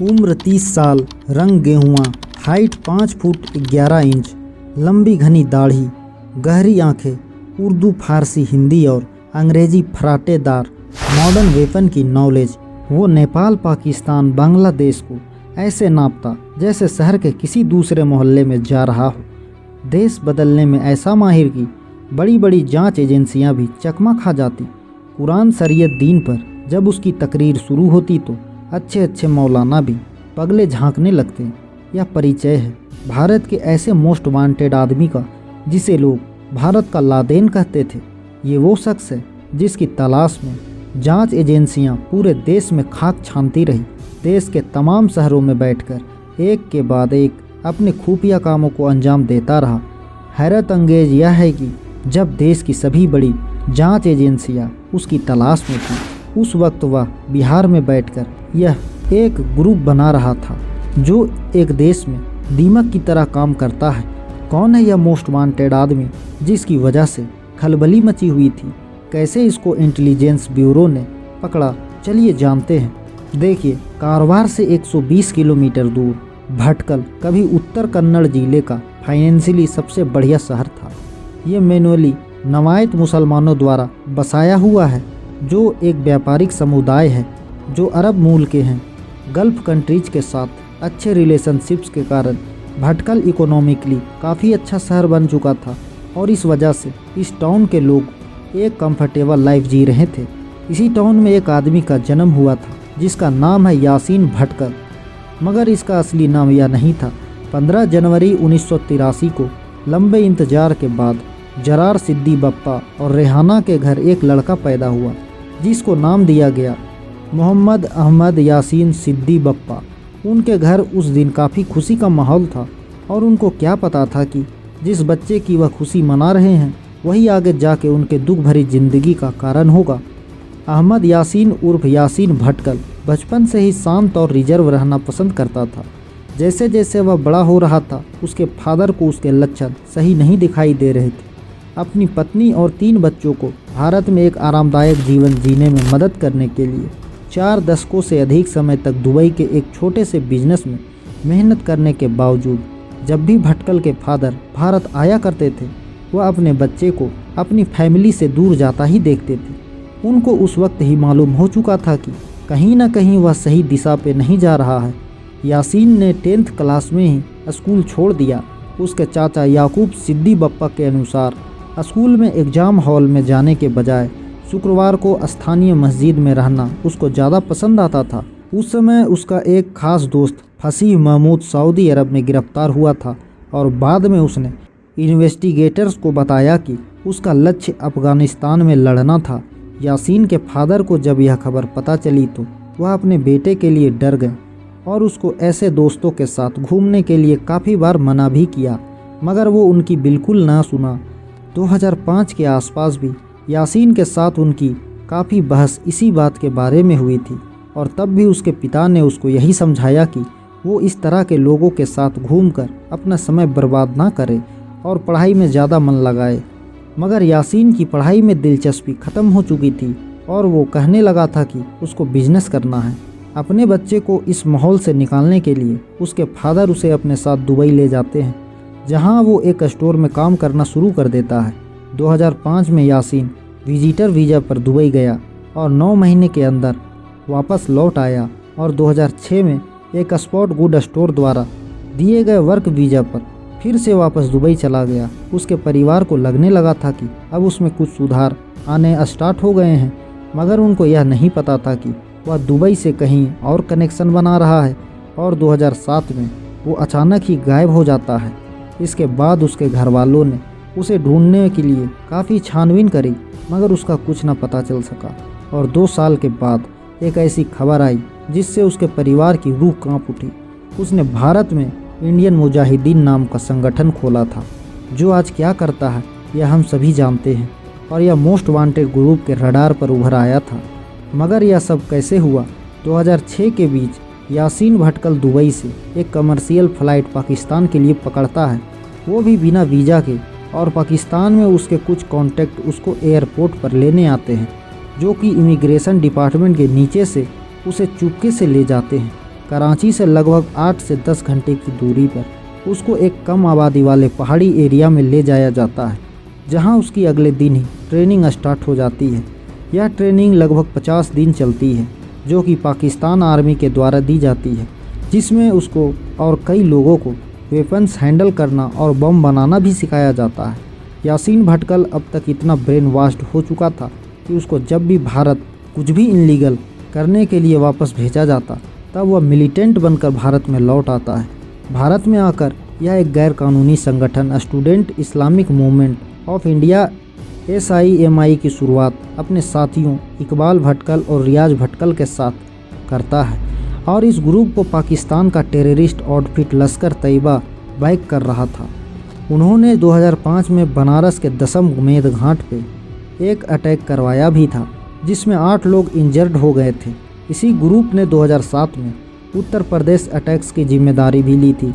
उम्र 30 साल, रंग गेहुआ, हाइट 5 फुट 11 इंच, लंबी घनी दाढ़ी, गहरी आंखें, उर्दू, फारसी, हिंदी और अंग्रेजी फराटेदार, मॉडर्न वेपन की नॉलेज। वो नेपाल, पाकिस्तान, बांग्लादेश को ऐसे नापता जैसे शहर के किसी दूसरे मोहल्ले में जा रहा हो। देश बदलने में ऐसा माहिर कि बड़ी बड़ी जांच एजेंसियां भी चकमा खा जाती। कुरान शरीयत दीन पर जब उसकी तकरीर शुरू होती तो अच्छे अच्छे मौलाना भी पगले झांकने लगते। यह परिचय है भारत के ऐसे मोस्ट वांटेड आदमी का जिसे लोग भारत का लादेन कहते थे। ये वो शख्स है जिसकी तलाश में जांच एजेंसियां पूरे देश में खाक छानती रही। देश के तमाम शहरों में बैठकर एक के बाद एक अपने खुफिया कामों को अंजाम देता रहा। हैरत अंगेज यह है कि जब देश की सभी बड़ी जांच एजेंसियां उसकी तलाश में थी, उस वक्त वह बिहार में बैठकर यह एक ग्रुप बना रहा था जो एक देश में दीमक की तरह काम करता है। कौन है यह मोस्ट वांटेड आदमी जिसकी वजह से खलबली मची हुई थी? कैसे इसको इंटेलिजेंस ब्यूरो ने पकड़ा, चलिए जानते हैं। देखिए, कारवार से 120 किलोमीटर दूर भटकल कभी उत्तर कन्नड़ जिले का फाइनेंशियली सबसे बढ़िया शहर था। ये मैनुअली नवायत मुसलमानों द्वारा बसाया हुआ है, जो एक व्यापारिक समुदाय है जो अरब मूल के हैं। गल्फ कंट्रीज के साथ अच्छे रिलेशनशिप्स के कारण भटकल इकोनॉमिकली काफ़ी अच्छा शहर बन चुका था और इस वजह से इस टाउन के लोग एक कंफर्टेबल लाइफ जी रहे थे। इसी टाउन में एक आदमी का जन्म हुआ था जिसका नाम है यासीन भटकल, मगर इसका असली नाम यह नहीं था। 15 जनवरी 1983 को लंबे इंतजार के बाद जरार सिद्दी बप्पा और रेहाना के घर एक लड़का पैदा हुआ जिसको नाम दिया गया मोहम्मद अहमद यासीन सिद्दी बप्पा। उनके घर उस दिन काफ़ी खुशी का माहौल था और उनको क्या पता था कि जिस बच्चे की वह खुशी मना रहे हैं वही आगे जाके उनके दुख भरी जिंदगी का कारण होगा। अहमद यासीन उर्फ यासीन भटकल बचपन से ही शांत और रिजर्व रहना पसंद करता था। जैसे जैसे वह बड़ा हो रहा था उसके फादर को उसके लक्षण सही नहीं दिखाई दे रहे थे। अपनी पत्नी और 3 बच्चों को भारत में एक आरामदायक जीवन जीने में मदद करने के लिए 4 दशकों से अधिक समय तक दुबई के एक छोटे से बिजनेस में मेहनत करने के बावजूद जब भी भटकल के फादर भारत आया करते थे वह अपने बच्चे को अपनी फैमिली से दूर जाता ही देखते थे। उनको उस वक्त ही मालूम हो चुका था कि कहीं ना कहीं वह सही दिशा पे नहीं जा रहा है। यासीन ने 10th क्लास में ही स्कूल छोड़ दिया। उसके चाचा याकूब सिद्दी बप्पा के अनुसार स्कूल में एग्ज़ाम हॉल में जाने के बजाय शुक्रवार को स्थानीय मस्जिद में रहना उसको ज़्यादा पसंद आता था। उस समय उसका एक खास दोस्त फसीह महमूद सऊदी अरब में गिरफ्तार हुआ था और बाद में उसने इन्वेस्टिगेटर्स को बताया कि उसका लक्ष्य अफगानिस्तान में लड़ना था। यासीन के फादर को जब यह खबर पता चली तो वह अपने बेटे के लिए डर गए और उसको ऐसे दोस्तों के साथ घूमने के लिए काफ़ी बार मना भी किया, मगर वो उनकी बिल्कुल ना सुना। 2005 के आसपास भी यासीन के साथ उनकी काफ़ी बहस इसी बात के बारे में हुई थी और तब भी उसके पिता ने उसको यही समझाया कि वो इस तरह के लोगों के साथ घूमकर अपना समय बर्बाद ना करे और पढ़ाई में ज़्यादा मन लगाए। मगर यासीन की पढ़ाई में दिलचस्पी ख़त्म हो चुकी थी और वो कहने लगा था कि उसको बिजनेस करना है। अपने बच्चे को इस माहौल से निकालने के लिए उसके फादर उसे अपने साथ दुबई ले जाते हैं, जहां वो एक स्टोर में काम करना शुरू कर देता है। 2005 में यासीन विजिटर वीज़ा पर दुबई गया और 9 महीने के अंदर वापस लौट आया और 2006 में एक स्पॉट गुड स्टोर द्वारा दिए गए वर्क वीज़ा पर फिर से वापस दुबई चला गया। उसके परिवार को लगने लगा था कि अब उसमें कुछ सुधार आने स्टार्ट हो गए हैं, मगर उनको यह नहीं पता था कि वह दुबई से कहीं और कनेक्शन बना रहा है और 2007 में वो अचानक ही गायब हो जाता है। इसके बाद उसके घर वालों ने उसे ढूंढने के लिए काफ़ी छानबीन करी, मगर उसका कुछ न पता चल सका और 2 साल के बाद एक ऐसी खबर आई जिससे उसके परिवार की रूह कांप उठी। उसने भारत में इंडियन मुजाहिदीन नाम का संगठन खोला था, जो आज क्या करता है यह हम सभी जानते हैं और यह मोस्ट वांटेड ग्रुप के रडार पर उभर आया था। मगर यह सब कैसे हुआ? 2006 के बीच यासीन भटकल दुबई से एक कमर्शियल फ़्लाइट पाकिस्तान के लिए पकड़ता है, वो भी बिना वीज़ा के, और पाकिस्तान में उसके कुछ कॉन्टैक्ट उसको एयरपोर्ट पर लेने आते हैं, जो कि इमिग्रेशन डिपार्टमेंट के नीचे से उसे चुपके से ले जाते हैं। कराची से लगभग 8 से 10 घंटे की दूरी पर उसको एक कम आबादी वाले पहाड़ी एरिया में ले जाया जाता है, जहां उसकी अगले दिन ही ट्रेनिंग स्टार्ट हो जाती है। यह ट्रेनिंग लगभग 50 दिन चलती है, जो कि पाकिस्तान आर्मी के द्वारा दी जाती है, जिसमें उसको और कई लोगों को वेपन्स हैंडल करना और बम बनाना भी सिखाया जाता है। यासीन भटकल अब तक इतना ब्रेन वॉश्ड हो चुका था कि उसको जब भी भारत कुछ भी इनलीगल करने के लिए वापस भेजा जाता, तब वह मिलिटेंट बनकर भारत में लौट आता है। भारत में आकर यह एक गैर कानूनी संगठन student Islamic movement of India SIMI की शुरुआत अपने साथियों इकबाल भटकल और रियाज भटकल के साथ करता है और इस ग्रुप को पाकिस्तान का टेररिस्ट आउटफिट लश्कर तैयबा बैक कर रहा था। उन्होंने 2005 में बनारस के दशमेध घाट पे एक अटैक करवाया भी था, जिसमें 8 लोग इंजर्ड हो गए थे। इसी ग्रुप ने 2007 में उत्तर प्रदेश अटैक्स की जिम्मेदारी भी ली थी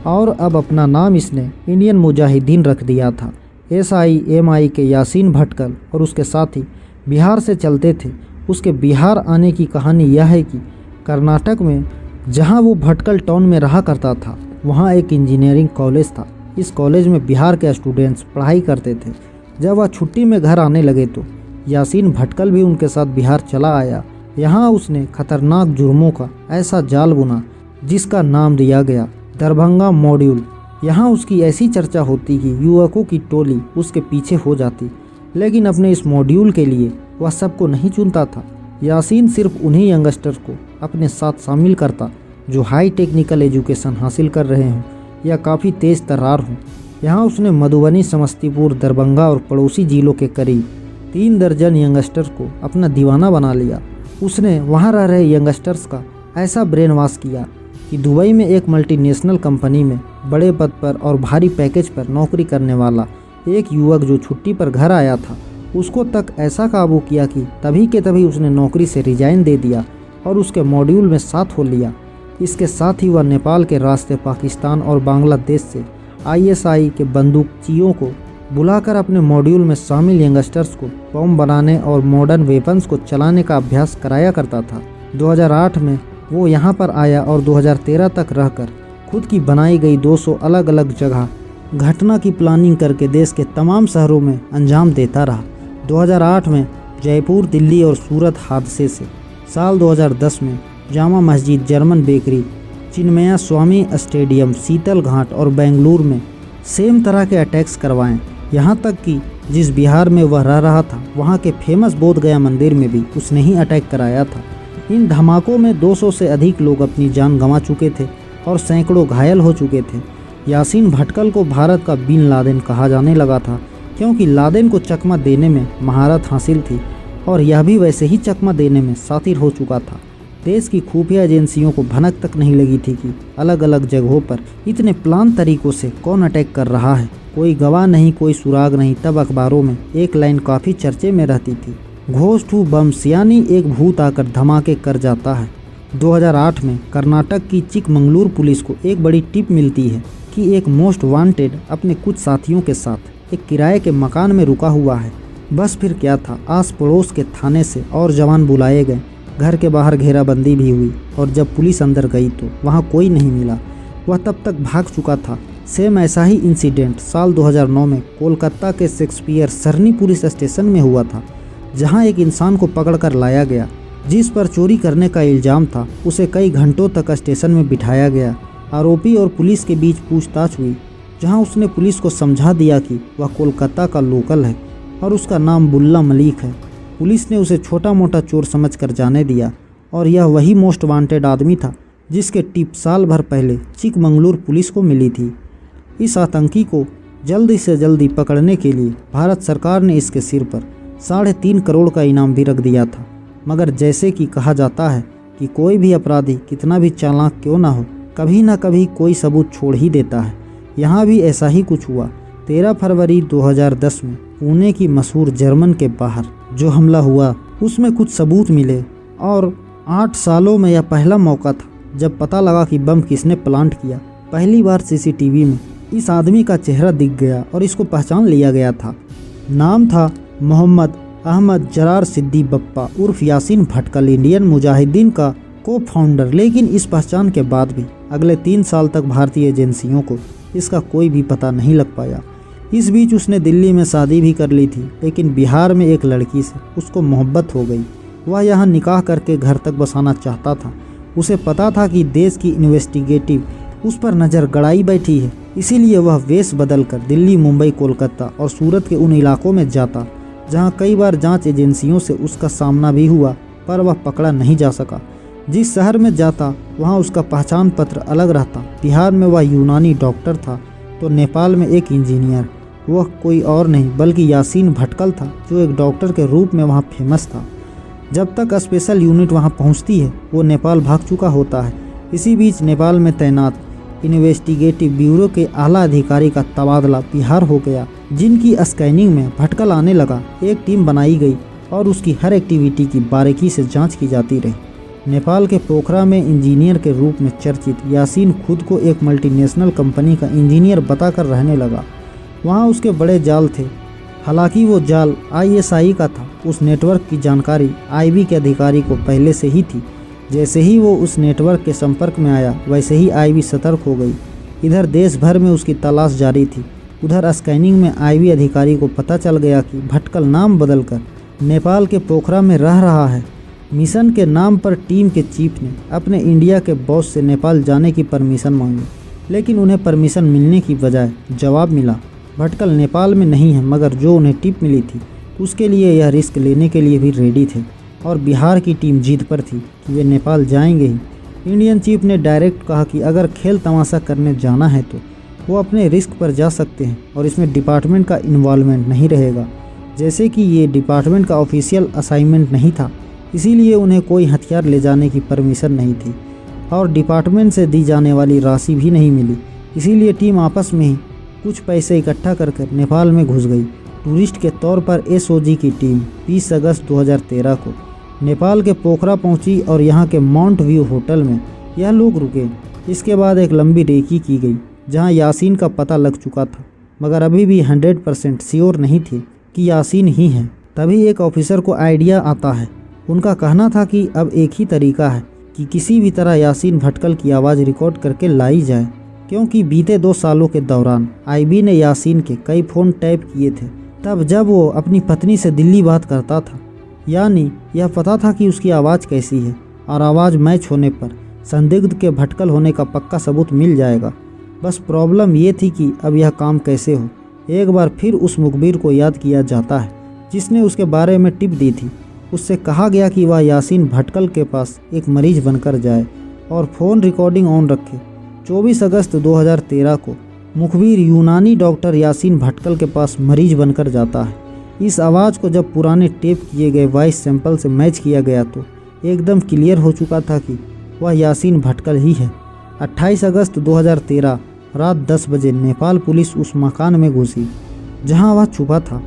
और अब अपना नाम इसने इंडियन मुजाहिदीन रख दिया था। SIMI के यासीन भटकल और उसके साथी बिहार से चलते थे। उसके बिहार आने की कहानी यह है कि कर्नाटक में जहां वो भटकल टाउन में रहा करता था, वहां एक इंजीनियरिंग कॉलेज था। इस कॉलेज में बिहार के स्टूडेंट्स पढ़ाई करते थे। जब वह छुट्टी में घर आने लगे तो यासीन भटकल भी उनके साथ बिहार चला आया। यहाँ उसने खतरनाक जुर्मों का ऐसा जाल बुना जिसका नाम दिया गया दरभंगा मॉड्यूल। यहाँ उसकी ऐसी चर्चा होती कि युवकों की टोली उसके पीछे हो जाती, लेकिन अपने इस मॉड्यूल के लिए वह सबको नहीं चुनता था। यासीन सिर्फ उन्हीं यंगस्टर्स को अपने साथ शामिल करता जो हाई टेक्निकल एजुकेशन हासिल कर रहे हों या काफ़ी तेज़ तर्रार हों। यहाँ उसने मधुबनी, समस्तीपुर, दरभंगा और पड़ोसी जिलों के करीब 3 दर्जन यंगस्टर्स को अपना दीवाना बना लिया। उसने वहाँ रह रहे यंगस्टर्स का ऐसा ब्रेन वॉश किया कि दुबई में एक मल्टीनेशनल कंपनी में बड़े पद पर और भारी पैकेज पर नौकरी करने वाला एक युवक जो छुट्टी पर घर आया था, उसको तक ऐसा काबू किया कि तभी के तभी उसने नौकरी से रिजाइन दे दिया और उसके मॉड्यूल में साथ हो लिया। इसके साथ ही वह नेपाल के रास्ते पाकिस्तान और बांग्लादेश से ISI के बंदूकचियों को बुलाकर अपने मॉड्यूल में शामिल यंगस्टर्स को बम बनाने और मॉडर्न वेपन्स को चलाने का अभ्यास कराया करता था। 2008 में वो यहाँ पर आया और 2013 तक रहकर खुद की बनाई गई 200 अलग अलग जगह घटना की प्लानिंग करके देश के तमाम शहरों में अंजाम देता रहा। 2008 में जयपुर, दिल्ली और सूरत हादसे से, साल 2010 में जामा मस्जिद, जर्मन बेकरी, चिन्मया स्वामी स्टेडियम, शीतल घाट और बेंगलुरु में सेम तरह के अटैक्स करवाएं। यहाँ तक कि जिस बिहार में वह रह रहा था, वहाँ के फेमस बोध गया मंदिर में भी उसने ही अटैक कराया था। इन धमाकों में 200 से अधिक लोग अपनी जान गंवा चुके थे और सैकड़ों घायल हो चुके थे। यासीन भटकल को भारत का बिन लादेन कहा जाने लगा था, क्योंकि लादेन को चकमा देने में महारत हासिल थी और यह भी वैसे ही चकमा देने में शातिर हो चुका था। देश की खुफिया एजेंसियों को भनक तक नहीं लगी थी कि अलग अलग जगहों पर इतने प्लान तरीकों से कौन अटैक कर रहा है। कोई गवाह नहीं, कोई सुराग नहीं। तब अखबारों में एक लाइन काफ़ी चर्चे में रहती थी, घोस्ट टू बम्स, यानी एक भूत आकर धमाके कर जाता है। 2008 में कर्नाटक की चिकमंगलुरु पुलिस को एक बड़ी टिप मिलती है कि एक मोस्ट वांटेड अपने कुछ साथियों के साथ एक किराए के मकान में रुका हुआ है। बस फिर क्या था, आस पड़ोस के थाने से और जवान बुलाए गए। घर के बाहर घेराबंदी भी हुई और जब पुलिस अंदर गई तो वहाँ कोई नहीं मिला। वह तब तक भाग चुका था। सेम ऐसा ही इंसिडेंट साल 2009 में कोलकाता के शेक्सपियर सरनी पुलिस स्टेशन में हुआ था, जहां एक इंसान को पकड़कर लाया गया जिस पर चोरी करने का इल्ज़ाम था। उसे कई घंटों तक स्टेशन में बिठाया गया। आरोपी और पुलिस के बीच पूछताछ हुई, जहां उसने पुलिस को समझा दिया कि वह कोलकाता का लोकल है और उसका नाम बुल्ला मलिक है। पुलिस ने उसे छोटा मोटा चोर समझकर जाने दिया और यह वही मोस्ट वांटेड आदमी था जिसके टिप साल भर पहले चिकमंगलुरु पुलिस को मिली थी। इस आतंकी को जल्दी से जल्दी पकड़ने के लिए भारत सरकार ने इसके सिर पर 3.5 करोड़ का इनाम भी रख दिया था। मगर जैसे कि कहा जाता है कि कोई भी अपराधी कितना भी चालाक क्यों ना हो, कभी ना कभी कोई सबूत छोड़ ही देता है। यहाँ भी ऐसा ही कुछ हुआ। 13 फरवरी 2010 में पुणे की मशहूर जर्मन के बाहर जो हमला हुआ, उसमें कुछ सबूत मिले और 8 सालों में यह पहला मौका था जब पता लगा कि बम किसने प्लांट किया। पहली बार CCTV में इस आदमी का चेहरा दिख गया और इसको पहचान लिया गया था। नाम था मोहम्मद अहमद जरार सिद्दी बप्पा उर्फ यासीन भटकल। इंडियन मुजाहिदीन का को फाउंडर। लेकिन इस पहचान के बाद भी अगले 3 साल तक भारतीय एजेंसियों को इसका कोई भी पता नहीं लग पाया। इस बीच उसने दिल्ली में शादी भी कर ली थी, लेकिन बिहार में एक लड़की से उसको मोहब्बत हो गई। वह यहाँ निकाह करके घर तक बसाना चाहता था। उसे पता था कि देश की इन्वेस्टिगेटिव उस पर नज़र गड़ाई बैठी है, इसीलिए वह वेश बदलकर दिल्ली, मुंबई, कोलकाता और सूरत के उन इलाकों में जाता जहां कई बार जांच एजेंसियों से उसका सामना भी हुआ, पर वह पकड़ा नहीं जा सका। जिस शहर में जाता वहां उसका पहचान पत्र अलग रहता। बिहार में वह यूनानी डॉक्टर था तो नेपाल में एक इंजीनियर। वह कोई और नहीं बल्कि यासीन भटकल था, जो एक डॉक्टर के रूप में वहां फेमस था। जब तक स्पेशल यूनिट वहां पहुंचती है वो नेपाल भाग चुका होता है। इसी बीच नेपाल में तैनात इन्वेस्टिगेटिव ब्यूरो के आला अधिकारी का तबादला बिहार हो गया, जिनकी स्कैनिंग में भटकल आने लगा। एक टीम बनाई गई और उसकी हर एक्टिविटी की बारीकी से जांच की जाती रही। नेपाल के पोखरा में इंजीनियर के रूप में चर्चित यासीन खुद को एक मल्टीनेशनल कंपनी का इंजीनियर बताकर रहने लगा। वहां उसके बड़े जाल थे, हालांकि वो जाल ISI का था। उस नेटवर्क की जानकारी IB के अधिकारी को पहले से ही थी। जैसे ही वो उस नेटवर्क के संपर्क में आया, वैसे ही IB सतर्क हो गई। इधर देश भर में उसकी तलाश जारी थी। उधर स्कैनिंग में IB अधिकारी को पता चल गया कि भटकल नाम बदलकर नेपाल के पोखरा में रह रहा है। मिशन के नाम पर टीम के चीफ ने अपने इंडिया के बॉस से नेपाल जाने की परमिशन मांगी, लेकिन उन्हें परमिशन मिलने की बजाय जवाब मिला भटकल नेपाल में नहीं है, मगर जो उन्हें टिप मिली थी उसके लिए यह रिस्क लेने के लिए भी रेडी थे। और बिहार की टीम जीत पर थी कि वे नेपाल जाएंगे ही। इंडियन चीफ ने डायरेक्ट कहा कि अगर खेल तमाशा करने जाना है तो वो अपने रिस्क पर जा सकते हैं और इसमें डिपार्टमेंट का इन्वॉल्वमेंट नहीं रहेगा। जैसे कि ये डिपार्टमेंट का ऑफिशियल असाइनमेंट नहीं था, इसीलिए उन्हें कोई हथियार ले जाने की परमिशन नहीं थी और डिपार्टमेंट से दी जाने वाली राशि भी नहीं मिली। इसीलिए टीम आपस में ही कुछ पैसे इकट्ठा कर नेपाल में घुस गई। टूरिस्ट के तौर पर SOG की टीम 20 अगस्त 2013 को नेपाल के पोखरा पहुंची और यहां के माउंट व्यू होटल में यह लोग रुके। इसके बाद एक लंबी रेकी की गई जहां यासीन का पता लग चुका था, मगर अभी भी 100% श्योर नहीं थे कि यासीन ही हैं। तभी एक ऑफिसर को आइडिया आता है। उनका कहना था कि अब एक ही तरीका है कि किसी भी तरह यासीन भटकल की आवाज़ रिकॉर्ड करके लाई जाए, क्योंकि बीते 2 सालों के दौरान IB ने यासीन के कई फ़ोन टैप किए थे, तब जब वो अपनी पत्नी से दिल्ली बात करता था। यानी यह पता था कि उसकी आवाज़ कैसी है और आवाज़ मैच होने पर संदिग्ध के भटकल होने का पक्का सबूत मिल जाएगा। बस प्रॉब्लम ये थी कि अब यह काम कैसे हो। एक बार फिर उस मुखबिर को याद किया जाता है जिसने उसके बारे में टिप दी थी। उससे कहा गया कि वह यासीन भटकल के पास एक मरीज बनकर जाए और फ़ोन रिकॉर्डिंग ऑन रखे। 24 अगस्त 2013 को मुखबिर यूनानी डॉक्टर यासीन भटकल के पास मरीज बनकर जाता है। इस आवाज़ को जब पुराने टेप किए गए वॉइस सैंपल से मैच किया गया तो एकदम क्लियर हो चुका था कि वह यासीन भटकल ही है। 28 अगस्त 2013 रात 10 बजे नेपाल पुलिस उस मकान में घुसी जहां वह छुपा था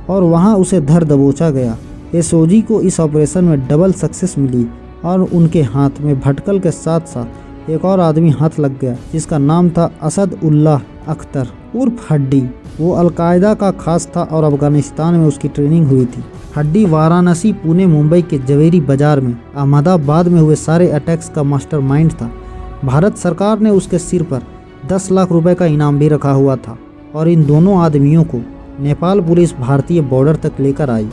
और वहां उसे धर दबोचा गया। SOG को इस ऑपरेशन में डबल सक्सेस मिली और उनके हाथ में भटकल के साथ साथ एक और आदमी हाथ लग गया जिसका नाम था असद उल्लाह अख्तर उर्फ हड्डी। वो अलकायदा का खास था और अफगानिस्तान में उसकी ट्रेनिंग हुई थी। हड्डी वाराणसी, पुणे, मुंबई के जवेरी बाजार में, अहमदाबाद में हुए सारे अटैक्स का मास्टरमाइंड था। भारत सरकार ने उसके सिर पर 10 लाख रुपए का इनाम भी रखा हुआ था और इन दोनों आदमियों को नेपाल पुलिस भारतीय बॉर्डर तक लेकर आई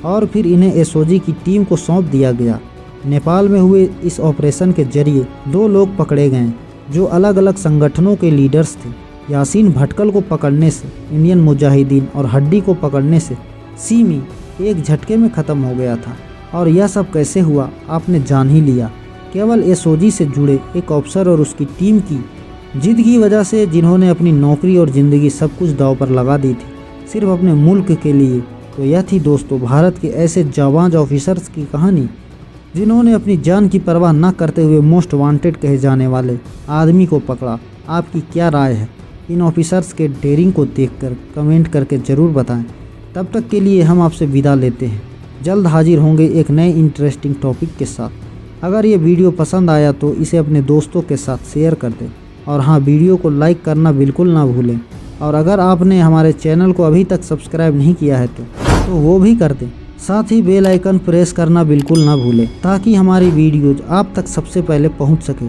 और फिर इन्हें SOG की टीम को सौंप दिया गया। नेपाल में हुए इस ऑपरेशन के जरिए 2 लोग पकड़े गए जो अलग अलग संगठनों के लीडर्स थे। यासीन भटकल को पकड़ने से इंडियन मुजाहिदीन और हड्डी को पकड़ने से सीमी एक झटके में ख़त्म हो गया था। और यह सब कैसे हुआ आपने जान ही लिया। केवल SOG से जुड़े एक अफसर और उसकी टीम की जिद की वजह से, जिन्होंने अपनी नौकरी और ज़िंदगी सब कुछ दांव पर लगा दी थी सिर्फ अपने मुल्क के लिए। तो यह थी दोस्तों भारत के ऐसे जाबाज ऑफिसर्स की कहानी जिन्होंने अपनी जान की परवाह न करते हुए मोस्ट वांटेड कहे जाने वाले आदमी को पकड़ा। आपकी क्या राय है इन ऑफिसर्स के डेयरिंग को देखकर? कमेंट करके ज़रूर बताएं। तब तक के लिए हम आपसे विदा लेते हैं। जल्द हाजिर होंगे एक नए इंटरेस्टिंग टॉपिक के साथ। अगर ये वीडियो पसंद आया तो इसे अपने दोस्तों के साथ शेयर कर दें और हाँ, वीडियो को लाइक करना बिल्कुल ना भूलें। और अगर आपने हमारे चैनल को अभी तक सब्सक्राइब नहीं किया है तो वो भी कर दें। साथ ही बेल आइकन प्रेस करना बिल्कुल ना भूलें ताकि हमारी वीडियोज आप तक सबसे पहले पहुंच सके।